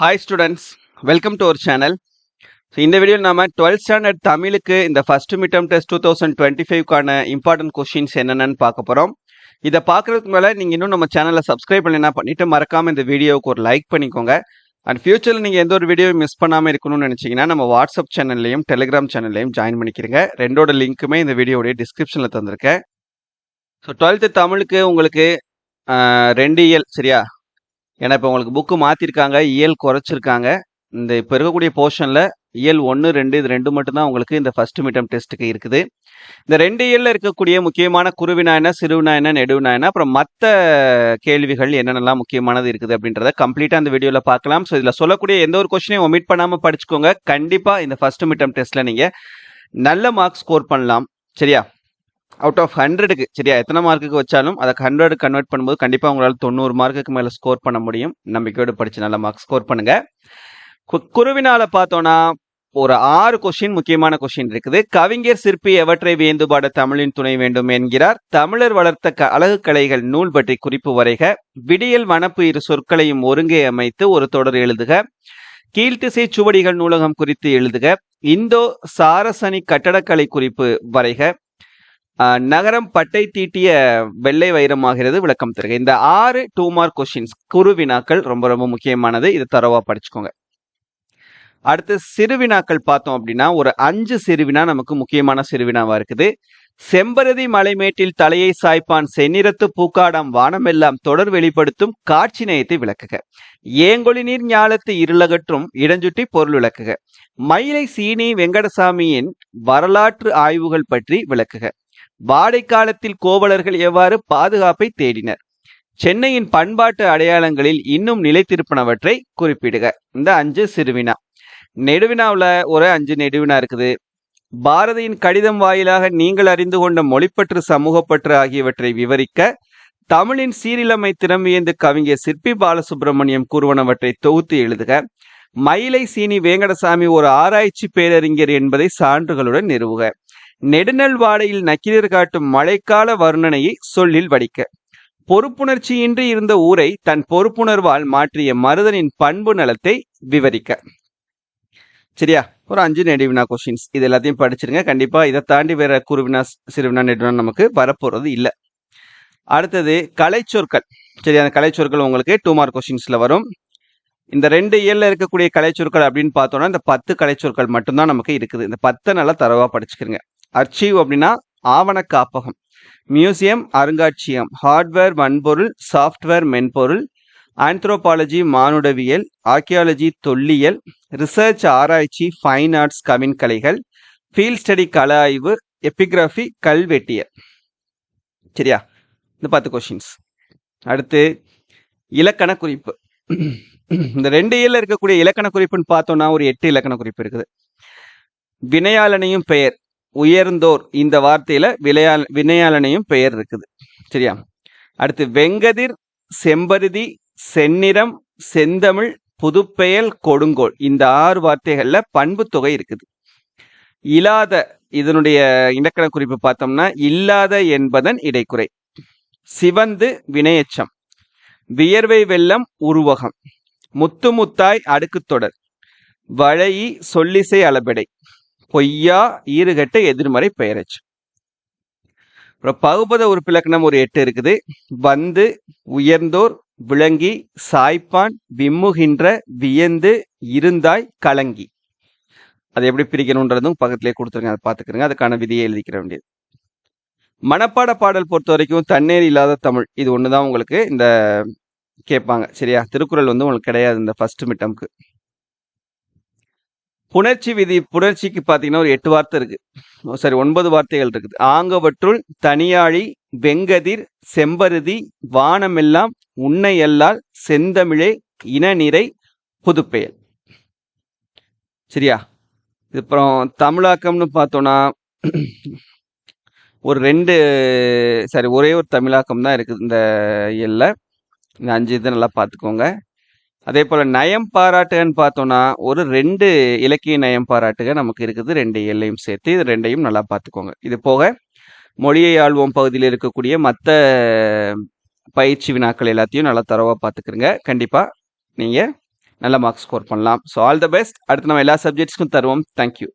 Hi students, welcome to our channel. So இந்த வீடியோவில் நாம 12th standard தமிழுக்கு இந்த ஃபர்ஸ்ட் மிட்டம் டெஸ்ட் 2025க்கான இம்பார்ட்டன்ட் கொஸ்டின்ஸ் என்னென்னு பார்க்க போறோம். இதை பார்க்கறதுக்கு மேல நீங்க இன்னும் நம்ம சேனலை சப்ஸ்கிரைப் பண்ணலைன்னா பண்ணிட்டு மறக்காம இந்த வீடியோவுக்கு ஒரு லைக் பண்ணிக்கோங்க. அண்ட் ஃபியூச்சர்ல நீங்க எந்த ஒரு வீடியோ மிஸ் பண்ணாம இருக்கணும்னு நினைச்சீங்கன்னா நம்ம வாட்ஸ்அப் சேனல்லையும் டெலிகிராம் சேனல்லையும் ஜாயின் பண்ணிக்கிறீங்க. ரெண்டோட லிங்க்குமே இந்த வீடியோடைய டிஸ்கிரிப்ஷன்ல தந்திருக்கேன். ஸோ 12th தமிழுக்கு உங்களுக்கு 2 இயல் சரியா? ஏன்னா இப்போ உங்களுக்கு புக்கு மாற்றிருக்காங்க, இயல் குறைச்சிருக்காங்க. இந்த இப்போ இருக்கக்கூடிய போர்ஷனில் இயல் 1, 2 இது 2 மட்டும்தான் உங்களுக்கு இந்த ஃபர்ஸ்ட் மிட்டம் டெஸ்ட்டுக்கு இருக்குது. இந்த 2 இயலில் இருக்கக்கூடிய முக்கியமான குறுவினா என்ன, சிறுவினா என்ன, நெடுவினா என்ன, அப்புறம் மற்ற கேள்விகள் என்னென்னலாம் முக்கியமானது இருக்குது அப்படின்றத கம்ப்ளீட்டாக அந்த வீடியோவில் பார்க்கலாம். ஸோ இதில் சொல்லக்கூடிய எந்த ஒரு கொஸ்டினையும் ஒமிட் பண்ணாமல் படிச்சுக்கோங்க. கண்டிப்பாக இந்த ஃபர்ஸ்ட் மிட்டம் டெஸ்ட்டில் நீங்கள் நல்ல மார்க் ஸ்கோர் பண்ணலாம். சரியா? அவுட் ஆஃப் 100க்கு சரியா, எத்தனை மார்க்குக்கு வச்சாலும் அதை 100 கன்வெர்ட் பண்ணும்போது கண்டிப்பாக உங்களால் 90 மார்க்குக்கு மேலே ஸ்கோர் பண்ண முடியும். நம்பிக்கையோடு படித்து நல்ல மார்க் ஸ்கோர் பண்ணுங்க. குருவினால பார்த்தோன்னா ஒரு 6 கொஸ்டின் முக்கியமான கொஸ்டின் இருக்குது. கவிஞர் சிற்பி எவற்றை வியந்துபாட தமிழின் துணை வேண்டும் என்கிறார். தமிழர் வளர்த்த அழகு கலைகள் நூல் பற்றி குறிப்பு வரைக. விடியல் வனப்பு இரு சொற்களையும் ஒருங்கே அமைத்து ஒரு தொடர் எழுதுக. கீழ்த்திசை சுவடிகள் நூலகம் குறித்து எழுதுக. இந்தோ சாரசனி கட்டடக்கலை குறிப்பு வரைக. நகரம் பட்டை தீட்டிய வெள்ளை வைரமாகிறது, விளக்கம் தருக. இந்த 6 2 மார்க் கொஸ்டின்ஸ் குறுவினாக்கள் ரொம்ப ரொம்ப முக்கியமானது. இது தரவா படிச்சுக்கோங்க. அடுத்து சிறுவினாக்கள் பார்த்தோம் அப்படின்னா ஒரு 5 சிறுவினா நமக்கு முக்கியமான சிறுவினாவா இருக்குது. செம்பருதி மலைமேட்டில் தலையை சாய்ப்பான் செந்நிறத்து பூக்காடாம் வானமெல்லாம் தொடர் வெளிப்படுத்தும் காட்சி நேயத்தை விளக்குக. ஏங்கொழி நீர் ஞாலத்து இருளகற்றும் இடஞ்சுட்டி பொருள் விளக்குக. மயிலை சீனி வெங்கடசாமியின் வரலாற்று ஆய்வுகள் பற்றி விளக்குக. வாடை காலத்தில் கோவலர்கள் எவ்வாறு பாதுகாப்பை தேடினர். சென்னையின் பண்பாட்டு அடையாளங்களில் இன்னும் நிலைத்திருப்பனவற்றை குறிப்பிடுக. இந்த 5 சிறுவினா. நெடுவினாவில் ஒரு 5 நெடுவினா இருக்குது. பாரதியின் கடிதம் வாயிலாக நீங்கள் அறிந்து கொண்ட மொழிப்பற்று சமூகப்பற்று ஆகியவற்றை விவரிக்க. தமிழின் சீரிலமை திறமையந்து கவிஞர் சிற்பி பாலசுப்ரமணியம் கூறுவனவற்றை தொகுத்து எழுதுக. மயிலை சீனி வேங்கடசாமி ஒரு ஆராய்ச்சி பேரறிஞர் என்பதை சான்றுகளுடன் நிறுவுக. நெடுநல் வாடையில் நக்கீரர் காட்டும் மழைக்கால வர்ணனையை சொல்லில் வடிக்க. பொறுப்புணர்ச்சியின்றி இருந்த ஊரை தன் பொறுப்புணர்வால் மாற்றிய மருதனின் பண்பு நலத்தை விவரிக்க. சரியா? ஒரு 5 நெடுவினா கொஸ்டின்ஸ். இது எல்லாத்தையும் படிச்சிருங்க. கண்டிப்பா இதை தாண்டி வேற குறுவினா சிறுவினா நெடுவினா நமக்கு வரப்போறது இல்லை. அடுத்தது கலைச்சொற்கள். சரி, அந்த கலைச்சொற்கள் உங்களுக்கு 2 மார்க் கொஸ்டின்ஸ்ல வரும். இந்த 2 இயல்ல இருக்கக்கூடிய கலைச்சொற்கள் அப்படின்னு பார்த்தோம்னா இந்த 10 கலைச்சொற்கள் மட்டும்தான் நமக்கு இருக்குது. இந்த 10 நல்லா தரவா படிச்சுக்கிறங்க. அர்ச்சீவ் அப்படின்னா ஆவண காப்பகம், மியூசியம் அருங்காட்சியகம், ஹார்ட்வேர் வன்பொருள், சாஃப்ட்வேர் மென்பொருள், ஆந்த்ரோபாலஜி மானுடவியல், ஆர்கியாலஜி தொல்லியல், ரிசர்ச் ஆராய்ச்சி, ஃபைன் ஆர்ட்ஸ் கவின்கலைகள், ஃபீல்ட் ஸ்டடி கல ஆய்வு, எபிகிராஃபி கல்வெட்டியல். சரியா? இந்த 10 கொஸ்டின்ஸ். அடுத்து இலக்கண குறிப்பு. இந்த 2 இயல்ல இருக்கக்கூடிய இலக்கண குறிப்புன்னு பார்த்தோம்னா ஒரு 8 இலக்கண குறிப்பு இருக்குது. வினையாளனையும் பெயர், உயர்ந்தோர் இந்த வார்த்தையில வினையாளனையும் பெயர் இருக்குது. சரியா? அடுத்து வெங்கதிர், செம்பருதி, செந்நிறம், செந்தமிழ், புதுப்பெயல், கொடுங்கோல் இந்த 6 வார்த்தைகள்ல பண்பு தொகை இருக்குது. இல்லாத இதனுடைய இலக்கண குறிப்பு பார்த்தோம்னா இல்லாத என்பதன் இடைக்குறை. சிவந்து வினையச்சம், வியர்வை வெள்ளம் உருவகம், முத்து முத்தாய் அடுக்கு தொடர், வளையி சொல்லிசை அளபெடை, பொய்யா ஈறுகட்ட எதிர்மறை பெயரச்சு. அப்புறம் பகுபத உறுப்பிலக்கணம் ஒரு 8 இருக்குது. வந்து, உயர்ந்தோர், விளங்கி, சாய்ப்பான், விம்முகின்ற, வியந்து, இருந்தாய், கலங்கி. அதை எப்படி பிரிக்கணுன்றதும் பக்கத்திலே கொடுத்துருங்க, அதை பார்த்துக்கிறங்க. அதுக்கான விதியை எழுதிக்கிற வேண்டியது. மனப்பாட பாடல் பொறுத்த வரைக்கும் தண்ணீர் இல்லாத தமிழ் இது ஒண்ணுதான் உங்களுக்கு இந்த கேட்பாங்க. சரியா? திருக்குறள் வந்து உங்களுக்கு கிடையாது இந்த ஃபர்ஸ்ட் மிட்டம்க்கு. புணர்ச்சி விதி. புணர்ச்சிக்கு பார்த்தீங்கன்னா ஒரு 8 வார்த்தை இருக்கு. சரி, 9 வார்த்தைகள் இருக்குது. ஆங்கவற்றுள் தனியாழி, வெங்கதிர், செம்பருதி, வானமெல்லாம், உன்னை அல்லால், செந்தமிழே, இனநிறை, புதுப்பெயல். சரியா? இது அப்புறம் தமிழாக்கம்னு பார்த்தோம்னா ஒரு 2 ஒரே ஒரு தமிழாக்கம் தான் இருக்குது இந்த இயல்ல. இந்த 5 இதை நல்லா பார்த்துக்கோங்க. அதே போல நயம் பாராட்டுகன்னு பார்த்தோம்னா ஒரு 2 இலக்கிய நயம் பாராட்டுக நமக்கு இருக்குது. 2 இயல்லையும் சேர்த்து இது 2ஐயும் நல்லா பார்த்துக்கோங்க. இது போக மொழியை ஆள்வோம் பகுதியில் இருக்கக்கூடிய மற்ற பயிற்சி வினாக்கள் எல்லாத்தையும் நல்லா தரவா பார்த்துக்கிறங்க. கண்டிப்பா நீங்க நல்ல மார்க்ஸ் ஸ்கோர் பண்ணலாம். So all the best. அடுத்து நம்ம எல்லா சப்ஜெக்ட்ஸ்க்கும் தருவோம். தேங்க்யூ.